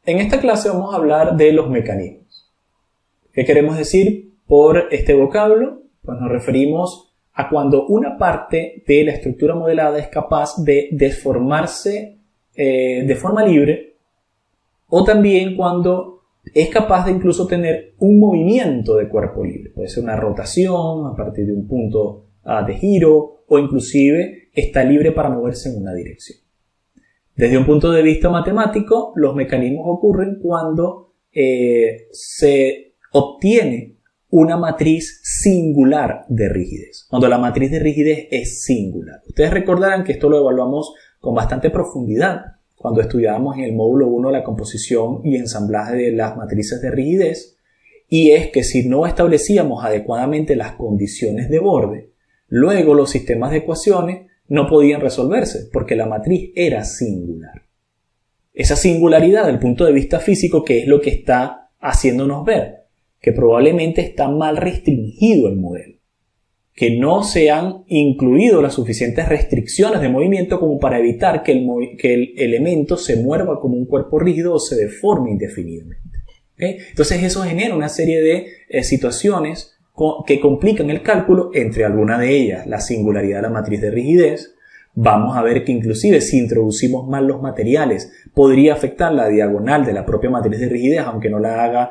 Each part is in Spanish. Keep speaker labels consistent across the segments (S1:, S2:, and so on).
S1: En esta clase vamos a hablar de los mecanismos. ¿Qué queremos decir por este vocablo? Pues nos referimos a cuando una parte de la estructura modelada es capaz de deformarse de forma libre, o también cuando es capaz de incluso tener un movimiento de cuerpo libre. Puede ser una rotación a partir de un punto de giro, o inclusive está libre para moverse en una dirección. Desde un punto de vista matemático, los mecanismos ocurren cuando se obtiene una matriz singular de rigidez. Cuando la matriz de rigidez es singular. Ustedes recordarán que esto lo evaluamos con bastante profundidad cuando estudiábamos en el módulo 1 la composición y ensamblaje de las matrices de rigidez. Y es que si no establecíamos adecuadamente las condiciones de borde, luego los sistemas de ecuaciones no podían resolverse porque la matriz era singular. Esa singularidad, del punto de vista físico, ¿qué es lo que está haciéndonos ver? Que probablemente está mal restringido el modelo, que no se han incluido las suficientes restricciones de movimiento como para evitar que el elemento se mueva como un cuerpo rígido o se deforme indefinidamente. ¿Okay? Entonces eso genera una serie de situaciones que complican el cálculo, entre algunas de ellas la singularidad de la matriz de rigidez. Vamos a ver que inclusive si introducimos mal los materiales podría afectar la diagonal de la propia matriz de rigidez, aunque no la haga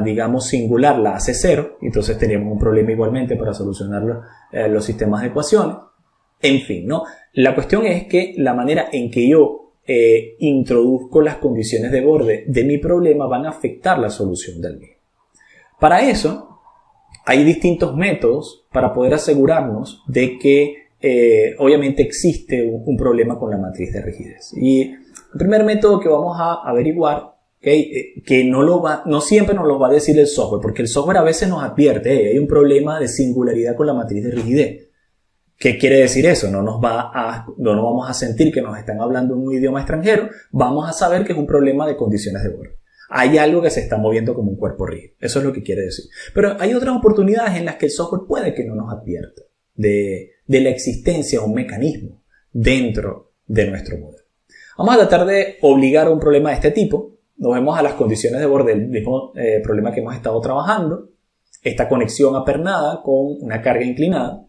S1: digamos singular, la hace cero, entonces tenemos un problema igualmente para solucionar los sistemas de ecuaciones. En fin, ¿no? La cuestión es que la manera en que yo introduzco las condiciones de borde de mi problema van a afectar la solución del mismo. Para eso hay distintos métodos para poder asegurarnos de que obviamente existe un problema con la matriz de rigidez. Y el primer método que vamos a averiguar, que no siempre nos lo va a decir el software, porque el software a veces nos advierte, hay un problema de singularidad con la matriz de rigidez. ¿Qué quiere decir eso? No nos vamos a sentir que nos están hablando un idioma extranjero, vamos a saber que es un problema de condiciones de borde. Hay algo que se está moviendo como un cuerpo rígido. Eso es lo que quiere decir. Pero hay otras oportunidades en las que el software puede que no nos advierta de la existencia de un mecanismo dentro de nuestro modelo. Vamos a tratar de obligar a un problema de este tipo. Nos vemos a las condiciones de borde del mismo problema que hemos estado trabajando. Esta conexión apernada con una carga inclinada.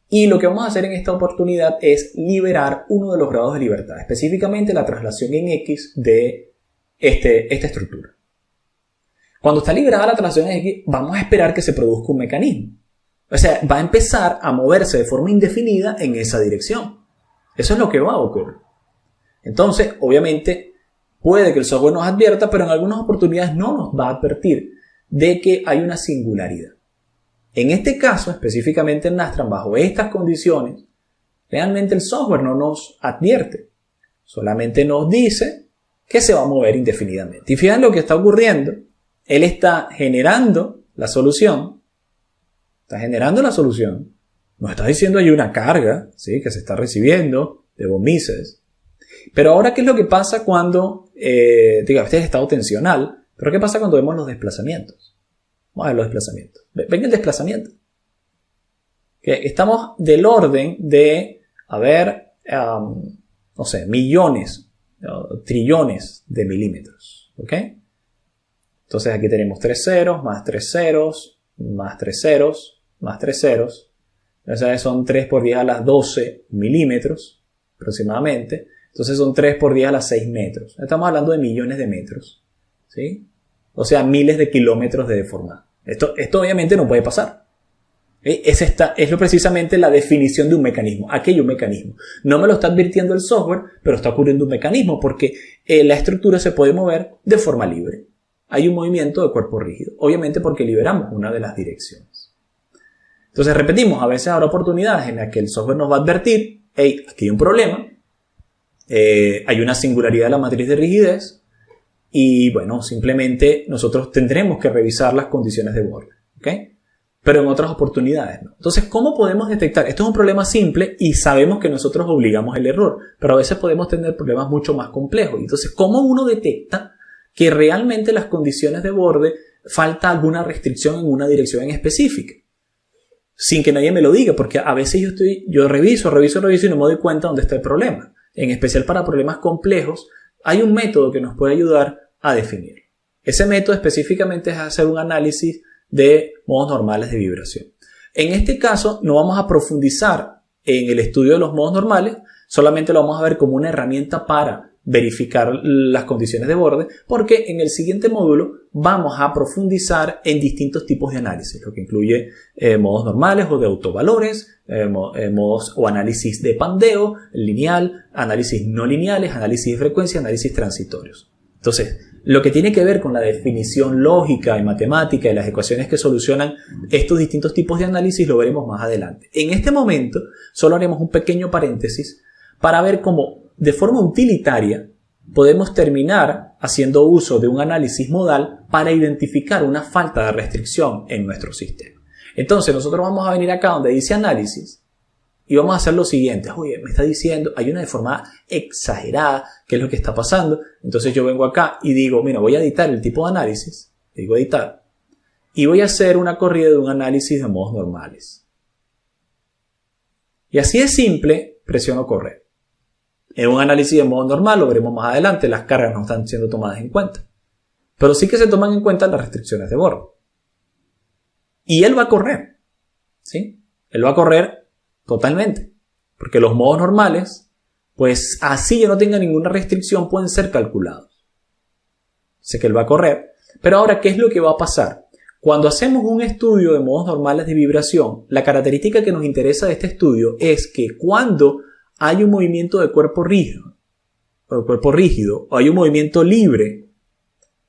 S1: Y lo que vamos a hacer en esta oportunidad es liberar uno de los grados de libertad. Específicamente la traslación en X de esta estructura. Cuando está liberada la traslación en X, vamos a esperar que se produzca un mecanismo. O sea, va a empezar a moverse de forma indefinida en esa dirección. Eso es lo que va a ocurrir. Entonces, obviamente, puede que el software nos advierta, pero en algunas oportunidades no nos va a advertir de que hay una singularidad. En este caso, específicamente en Nastran, bajo estas condiciones, realmente el software no nos advierte. Solamente nos dice que se va a mover indefinidamente. Y fíjense lo que está ocurriendo. Él está generando la solución. Nos está diciendo hay una carga, ¿sí?, que se está recibiendo de von Mises. Pero ahora, ¿qué es lo que pasa cuando, este es estado tensional, pero qué pasa cuando vemos los desplazamientos? Vamos a ver los desplazamientos. Ven el desplazamiento. Estamos del orden de, no sé, millones, trillones de milímetros. ¿Ok? Entonces aquí tenemos 3 ceros, más 3 ceros, más 3 ceros, más 3 ceros. O sea, son 3 por 10 a las 12 milímetros aproximadamente. Entonces son 3 por 10 a las 6 metros. Estamos hablando de millones de metros, ¿sí? O sea, miles de kilómetros de deformado. Esto obviamente no puede pasar. Es precisamente la definición de un mecanismo. Aquí hay un mecanismo. No me lo está advirtiendo el software, pero está ocurriendo un mecanismo porque la estructura se puede mover de forma libre. Hay un movimiento de cuerpo rígido. Obviamente porque liberamos una de las direcciones. Entonces repetimos, a veces habrá oportunidades en las que el software nos va a advertir, hey, aquí hay un problema, hay una singularidad de la matriz de rigidez y bueno, simplemente nosotros tendremos que revisar las condiciones de borde. ¿Ok? Pero en otras oportunidades no. Entonces, ¿cómo podemos detectar? Esto es un problema simple y sabemos que nosotros obligamos el error, pero a veces podemos tener problemas mucho más complejos. Entonces, ¿cómo uno detecta que realmente las condiciones de borde falta alguna restricción en una dirección en específica? Sin que nadie me lo diga, porque a veces yo reviso y no me doy cuenta dónde está el problema. En especial para problemas complejos, hay un método que nos puede ayudar a definir. Ese método específicamente es hacer un análisis de modos normales de vibración. En este caso no vamos a profundizar en el estudio de los modos normales, solamente lo vamos a ver como una herramienta para verificar las condiciones de borde, porque en el siguiente módulo vamos a profundizar en distintos tipos de análisis, lo que incluye modos normales o de autovalores, modos o análisis de pandeo, lineal, análisis no lineales, análisis de frecuencia, análisis transitorios. Entonces, lo que tiene que ver con la definición lógica y matemática y las ecuaciones que solucionan estos distintos tipos de análisis lo veremos más adelante. En este momento solo haremos un pequeño paréntesis para ver cómo de forma utilitaria podemos terminar haciendo uso de un análisis modal para identificar una falta de restricción en nuestro sistema. Entonces nosotros vamos a venir acá donde dice análisis y vamos a hacer lo siguiente. Oye, me está diciendo, hay una deformidad exagerada, ¿qué es lo que está pasando? Entonces yo vengo acá y digo, mira, voy a editar el tipo de análisis, digo editar, y voy a hacer una corrida de un análisis de modos normales. Y así de simple, presiono correr. En un análisis de modo normal, lo veremos más adelante, las cargas no están siendo tomadas en cuenta. Pero sí que se toman en cuenta las restricciones de borde. Y él va a correr, ¿sí? Él va a correr totalmente. Porque los modos normales, pues así yo no tenga ninguna restricción, pueden ser calculados. Sé que él va a correr. Pero ahora, ¿qué es lo que va a pasar? Cuando hacemos un estudio de modos normales de vibración, la característica que nos interesa de este estudio es que cuando hay un movimiento de cuerpo rígido o hay un movimiento libre,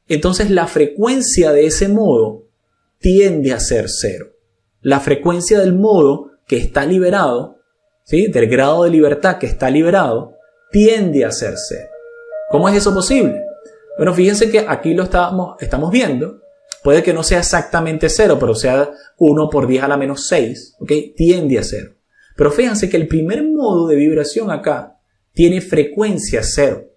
S1: entonces la frecuencia de ese modo tiende a ser cero. La frecuencia del modo que está liberado, ¿sí?, del grado de libertad que está liberado, tiende a ser cero. ¿Cómo es eso posible? Bueno, fíjense que aquí lo estamos viendo. Puede que no sea exactamente cero, pero sea 1 por 10 a la menos 6, ¿ok? Tiende a cero. Pero fíjense que el primer modo de vibración acá tiene frecuencia cero.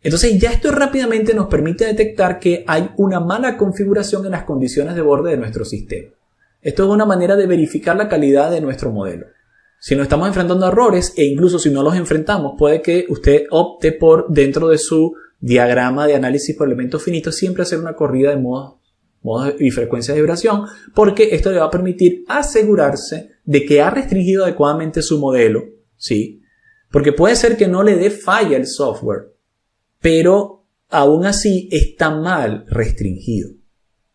S1: Entonces ya esto rápidamente nos permite detectar que hay una mala configuración en las condiciones de borde de nuestro sistema. Esto es una manera de verificar la calidad de nuestro modelo. Si nos estamos enfrentando a errores e incluso si no los enfrentamos, puede que usted opte por, dentro de su diagrama de análisis por elementos finitos, siempre hacer una corrida de modos y frecuencias de vibración, porque esto le va a permitir asegurarse de que ha restringido adecuadamente su modelo, ¿sí? Porque puede ser que no le dé falla el software, pero aún así está mal restringido.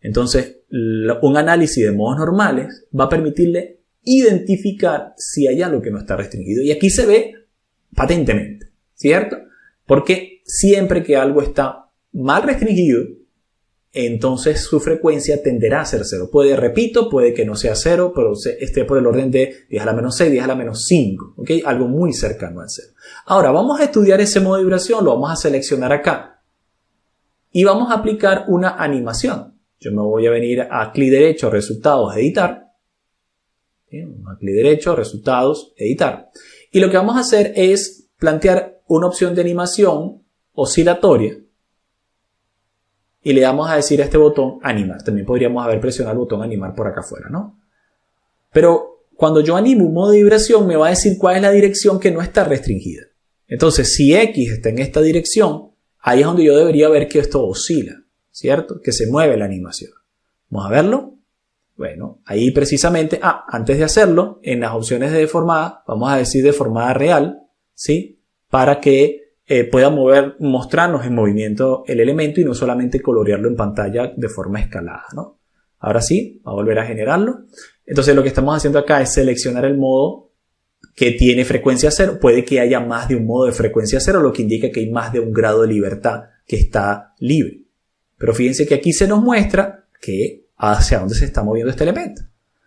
S1: Entonces, un análisis de modos normales va a permitirle identificar si hay algo que no está restringido. Y aquí se ve patentemente, ¿cierto? Porque siempre que algo está mal restringido, entonces su frecuencia tenderá a ser cero. Puede que no sea cero, pero esté por el orden de 10 a la menos 6, 10 a la menos 5, ¿ok? Algo muy cercano al cero. Ahora, vamos a estudiar ese modo de vibración, lo vamos a seleccionar acá. Y vamos a aplicar una animación. Yo me voy a venir a clic derecho, resultados, editar. ¿Sí? A clic derecho, resultados, editar. Y lo que vamos a hacer es plantear una opción de animación oscilatoria. Y le vamos a decir a este botón animar. También podríamos haber presionado el botón animar por acá afuera, ¿no? Pero cuando yo animo un modo de vibración me va a decir cuál es la dirección que no está restringida. Entonces, si X está en esta dirección, ahí es donde yo debería ver que esto oscila, ¿cierto? Que se mueve la animación. Vamos a verlo. Bueno, ahí precisamente, antes de hacerlo, en las opciones de deformada, vamos a decir deformada real, ¿sí? Para que pueda mostrarnos en movimiento el elemento y no solamente colorearlo en pantalla de forma escalada, ¿no? Ahora sí, va a volver a generarlo. Entonces lo que estamos haciendo acá es seleccionar el modo que tiene frecuencia cero. Puede que haya más de un modo de frecuencia cero, lo que indica que hay más de un grado de libertad que está libre. Pero fíjense que aquí se nos muestra que hacia dónde se está moviendo este elemento.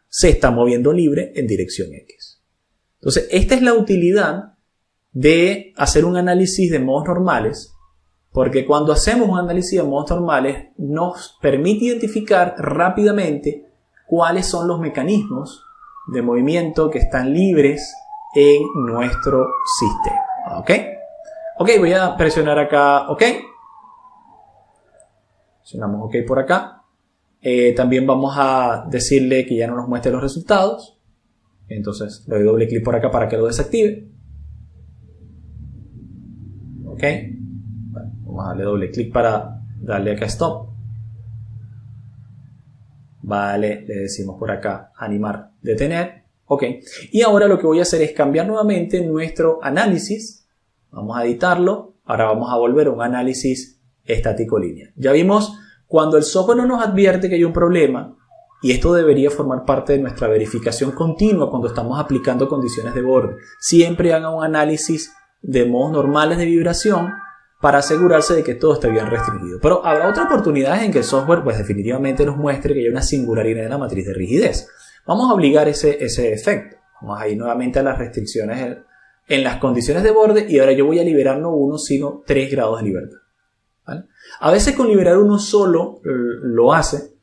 S1: Se está moviendo libre en dirección X. Entonces esta es la utilidad de hacer un análisis de modos normales, porque cuando hacemos un análisis de modos normales nos permite identificar rápidamente cuáles son los mecanismos de movimiento que están libres en nuestro sistema. ¿Ok? Ok, voy a presionar acá OK. Presionamos OK por acá. También vamos a decirle que ya no nos muestre los resultados. Entonces le doy doble clic por acá para que lo desactive. Ok, bueno, Vamos a darle doble clic para darle acá stop. Vale, le decimos por acá animar, detener. Ok. Y ahora lo que voy a hacer es cambiar nuevamente nuestro análisis. Vamos a editarlo. Ahora vamos a volver a un análisis estático lineal. Ya vimos cuando el software no nos advierte que hay un problema, y esto debería formar parte de nuestra verificación continua cuando estamos aplicando condiciones de borde. Siempre haga un análisis de modos normales de vibración para asegurarse de que todo esté bien restringido. Pero habrá otras oportunidades en que el software pues definitivamente nos muestre que hay una singularidad en la matriz de rigidez. Vamos a obligar ese efecto. Vamos a ir nuevamente a las restricciones en las condiciones de borde y ahora yo voy a liberar no uno sino 3 grados de libertad. ¿Vale? A veces con liberar uno solo lo hace.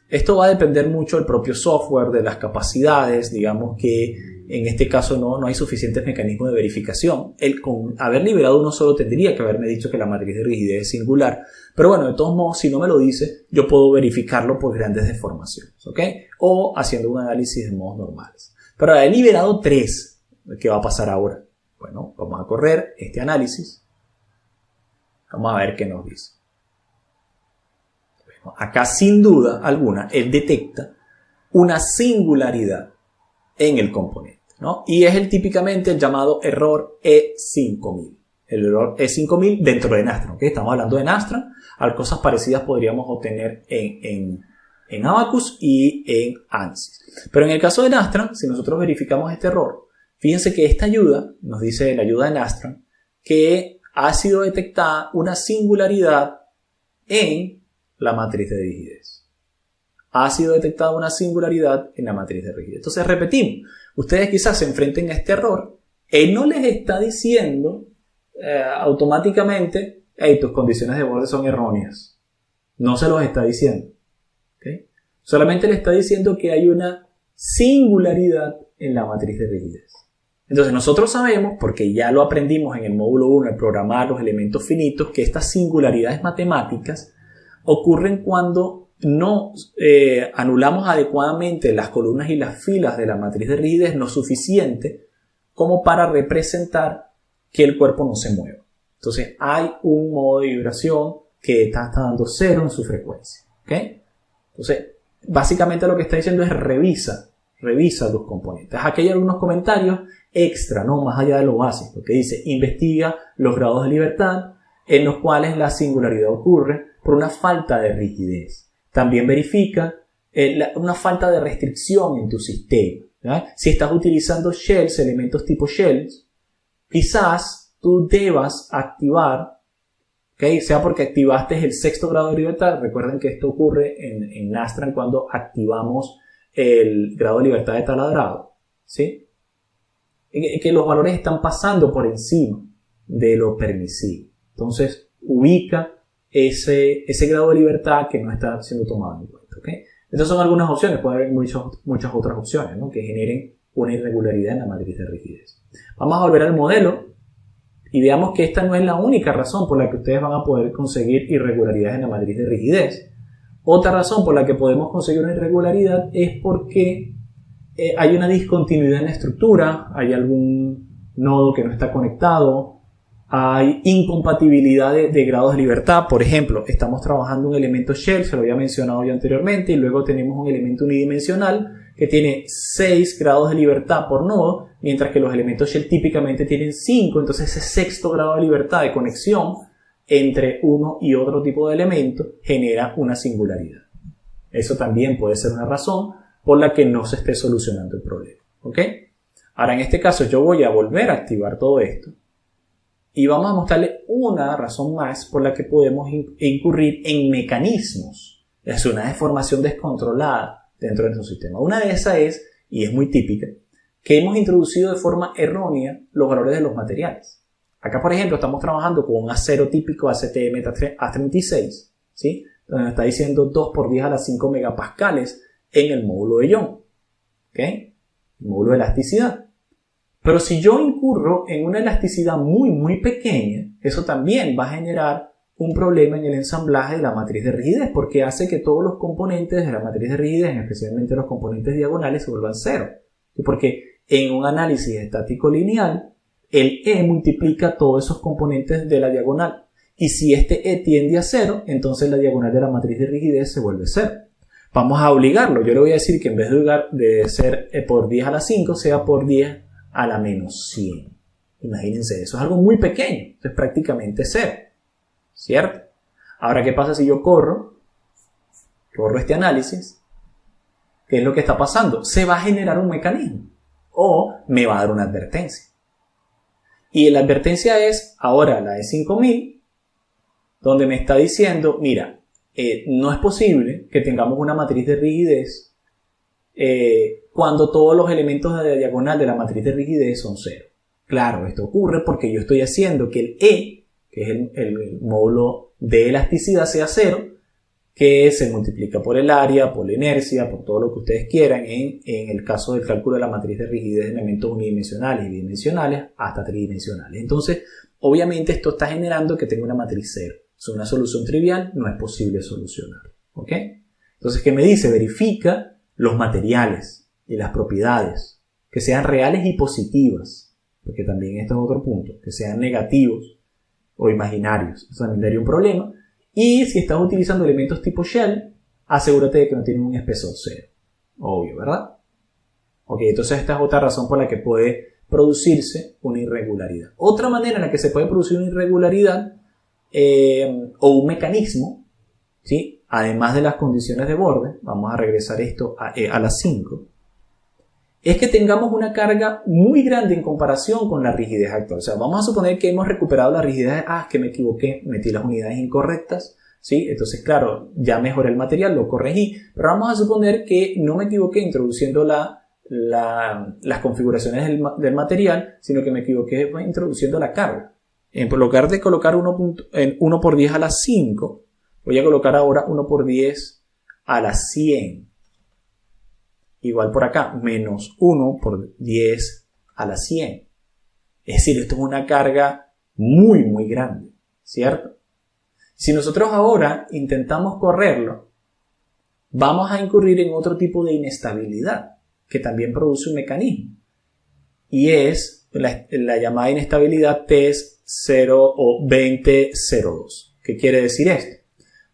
S1: Esto va a depender mucho del propio software, de las capacidades. Digamos que en este caso no hay suficientes mecanismos de verificación. Con haber liberado uno solo tendría que haberme dicho que la matriz de rigidez es singular. Pero bueno, de todos modos, si no me lo dice, yo puedo verificarlo por grandes deformaciones, ¿ok? O haciendo un análisis de modos normales. Pero he liberado 3. ¿Qué va a pasar ahora? Bueno, vamos a correr este análisis. Vamos a ver qué nos dice. Bueno, acá sin duda alguna, él detecta una singularidad en el componente, ¿no? Y es típicamente el llamado error E5000. El error E5000 dentro de Nastran, ¿ok? Estamos hablando de Nastran. Cosas parecidas podríamos obtener en Abaqus y en ANSYS. Pero en el caso de Nastran, si nosotros verificamos este error, fíjense que esta ayuda, nos dice la ayuda de Nastran, que ha sido detectada una singularidad en la matriz de rigidez. Ha sido detectada una singularidad en la matriz de rigidez. Entonces repetimos, ustedes quizás se enfrenten a este error, él no les está diciendo automáticamente, hey, tus condiciones de borde son erróneas. No se los está diciendo. ¿Okay? Solamente le está diciendo que hay una singularidad en la matriz de rigidez. Entonces nosotros sabemos, porque ya lo aprendimos en el módulo 1, el programar los elementos finitos, que estas singularidades matemáticas ocurren cuando no anulamos adecuadamente las columnas y las filas de la matriz de rigidez lo suficiente como para representar que el cuerpo no se mueva. Entonces hay un modo de vibración que está dando 0 en su frecuencia. ¿Okay? Entonces básicamente lo que está diciendo es revisa tus componentes. Aquí hay algunos comentarios extra, ¿no? Más allá de lo básico, que dice investiga los grados de libertad en los cuales la singularidad ocurre por una falta de rigidez. También verifica una falta de restricción en tu sistema, ¿verdad? Si estás utilizando shells, elementos tipo shells, quizás tú debas activar, ¿okay? Sea porque activaste el 6º grado de libertad. Recuerden que esto ocurre en Nastran cuando activamos el grado de libertad de taladrado, ¿sí? Que los valores están pasando por encima de lo permisible. Entonces ubica ese grado de libertad que no está siendo tomado en cuenta, ¿okay? Estas son algunas opciones, puede haber muchas otras opciones, ¿no? Que generen una irregularidad en la matriz de rigidez. Vamos a volver al modelo y veamos que esta no es la única razón por la que ustedes van a poder conseguir irregularidades en la matriz de rigidez. Otra razón por la que podemos conseguir una irregularidad es porque hay una discontinuidad en la estructura, hay algún nodo que no está conectado, hay incompatibilidad de grados de libertad. Por ejemplo, estamos trabajando un elemento shell, se lo había mencionado ya anteriormente, y luego tenemos un elemento unidimensional que tiene 6 grados de libertad por nodo, mientras que los elementos shell típicamente tienen 5, entonces ese 6º grado de libertad de conexión entre uno y otro tipo de elemento genera una singularidad. Eso también puede ser una razón por la que no se esté solucionando el problema. ¿Ok? Ahora, en este caso, yo voy a volver a activar todo esto y vamos a mostrarle una razón más por la que podemos incurrir en mecanismos. Es una deformación descontrolada dentro de nuestro sistema. Una de esas es, y es muy típica, que hemos introducido de forma errónea los valores de los materiales. Acá, por ejemplo, estamos trabajando con un acero típico ACTM A36, ¿sí? Donde nos está diciendo 2 por 10 a la 5 megapascales en el módulo de Young, ¿ok? El módulo de elasticidad. Pero si yo incurro en una elasticidad muy pequeña, eso también va a generar un problema en el ensamblaje de la matriz de rigidez, porque hace que todos los componentes de la matriz de rigidez, especialmente los componentes diagonales, se vuelvan 0. Porque en un análisis estático lineal, el E multiplica todos esos componentes de la diagonal Y si este E tiende a 0, entonces la diagonal de la matriz de rigidez se vuelve 0. Vamos a obligarlo. Yo le voy a decir que en vez de ser por 10 a la 5, sea por 10 a la menos 100. Imagínense, eso es algo muy pequeño. Es prácticamente 0. ¿Cierto? Ahora, ¿qué pasa si yo corro este análisis? ¿Qué es lo que está pasando? Se va a generar un mecanismo o me va a dar una advertencia. Y la advertencia es ahora la de 5000, donde me está diciendo, mira, no es posible que tengamos una matriz de rigidez cuando todos los elementos de la diagonal de la matriz de rigidez son 0. Claro, esto ocurre porque yo estoy haciendo que el E, que es el módulo de elasticidad, sea 0, que se multiplica por el área, por la inercia, por todo lo que ustedes quieran en el caso del cálculo de la matriz de rigidez de elementos unidimensionales y bidimensionales hasta tridimensionales. Entonces, obviamente esto está generando que tenga una matriz 0. Es una solución trivial, no es posible solucionar. ¿Ok? Entonces, ¿qué me dice? Verifica los materiales y las propiedades, que sean reales y positivas, porque también esto es otro punto, que sean negativos o imaginarios. Eso también daría un problema. Y si estás utilizando elementos tipo shell, asegúrate de que no tienen un espesor 0. Obvio, ¿verdad? Ok, entonces esta es otra razón por la que puede producirse una irregularidad. Otra manera en la que se puede producir una irregularidad o un mecanismo, ¿sí? Además de las condiciones de borde, vamos a regresar esto a las 5, es que tengamos una carga muy grande en comparación con la rigidez actual. O sea, vamos a suponer que hemos recuperado la rigidez. Que me equivoqué, metí las unidades incorrectas, ¿sí? Entonces, claro, ya mejoré el material, lo corregí. Pero vamos a suponer que no me equivoqué introduciendo las configuraciones del material, sino que me equivoqué introduciendo la carga. En lugar de colocar 1 por 10 a la 5, voy a colocar ahora 1 por 10 a la 100. Igual por acá, menos 1 por 10 a la 100. Es decir, esto es una carga muy, muy grande, ¿cierto? Si nosotros ahora intentamos correrlo, vamos a incurrir en otro tipo de inestabilidad, que también produce un mecanismo. Y es la llamada inestabilidad T0 o 2002. ¿Qué quiere decir esto?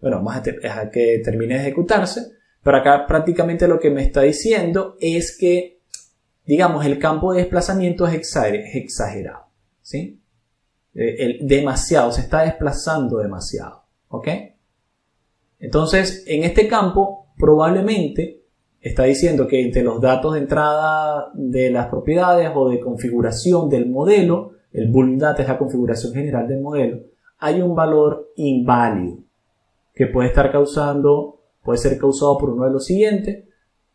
S1: Bueno, vamos a dejar que termine de ejecutarse. Pero acá prácticamente lo que me está diciendo es que, digamos, el campo de desplazamiento es exagerado, ¿sí? Demasiado, se está desplazando demasiado, ¿ok? Entonces, en este campo, probablemente está diciendo que entre los datos de entrada de las propiedades o de configuración del modelo, el bulk data es la configuración general del modelo, hay un valor inválido que puede ser causado por uno de los siguientes: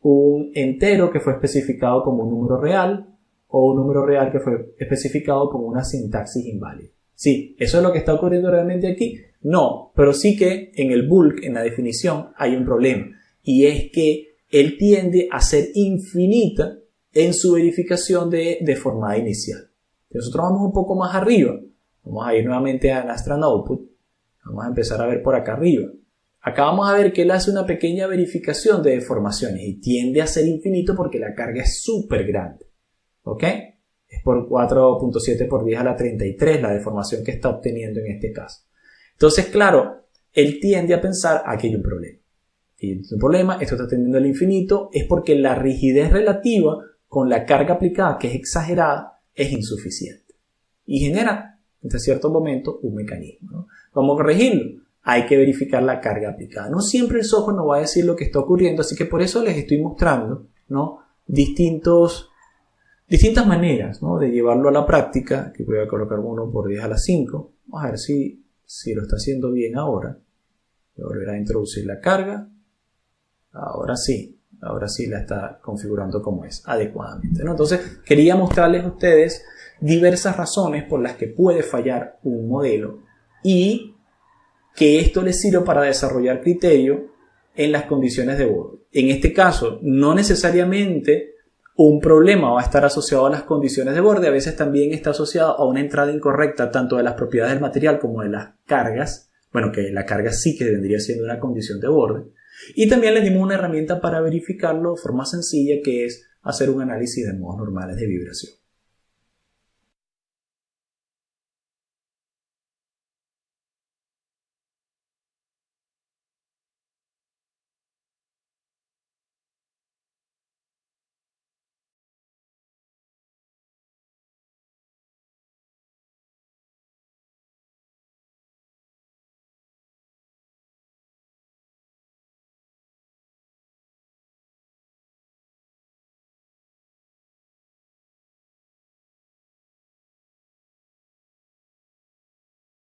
S1: un entero que fue especificado como un número real o un número real que fue especificado como una sintaxis inválida. Sí, ¿eso es lo que está ocurriendo realmente aquí? No, pero sí que en el bulk, en la definición, hay un problema. Y es que él tiende a ser infinita en su verificación de deformada inicial. Nosotros vamos un poco más arriba. Vamos a ir nuevamente a Nastran Output. Vamos a empezar a ver por acá arriba. Acá vamos a ver que él hace una pequeña verificación de deformaciones y tiende a ser infinito porque la carga es súper grande. ¿Ok? Es por 4.7 por 10 a la 33 la deformación que está obteniendo en este caso. Entonces, claro, él tiende a pensar aquí hay un problema. Y el problema, esto está tendiendo al infinito, es porque la rigidez relativa con la carga aplicada, que es exagerada, es insuficiente. Y genera, entre cierto momento, un mecanismo, ¿no? ¿Cómo corregirlo? Hay que verificar la carga aplicada. No siempre el software nos va a decir lo que está ocurriendo, así que por eso les estoy mostrando, ¿no?, distintas maneras, ¿no?, de llevarlo a la práctica. Aquí voy a colocar 1 por 10 a la 5. Vamos a ver si lo está haciendo bien ahora. Voy a volver a introducir la carga. Ahora sí la está configurando como es, adecuadamente, ¿no? Entonces, quería mostrarles a ustedes diversas razones por las que puede fallar un modelo y que esto les sirve para desarrollar criterio en las condiciones de borde. En este caso, no necesariamente un problema va a estar asociado a las condiciones de borde, a veces también está asociado a una entrada incorrecta tanto de las propiedades del material como de las cargas. Bueno, que la carga sí que vendría siendo una condición de borde. Y también les dimos una herramienta para verificarlo de forma sencilla, que es hacer un análisis de modos normales de vibración.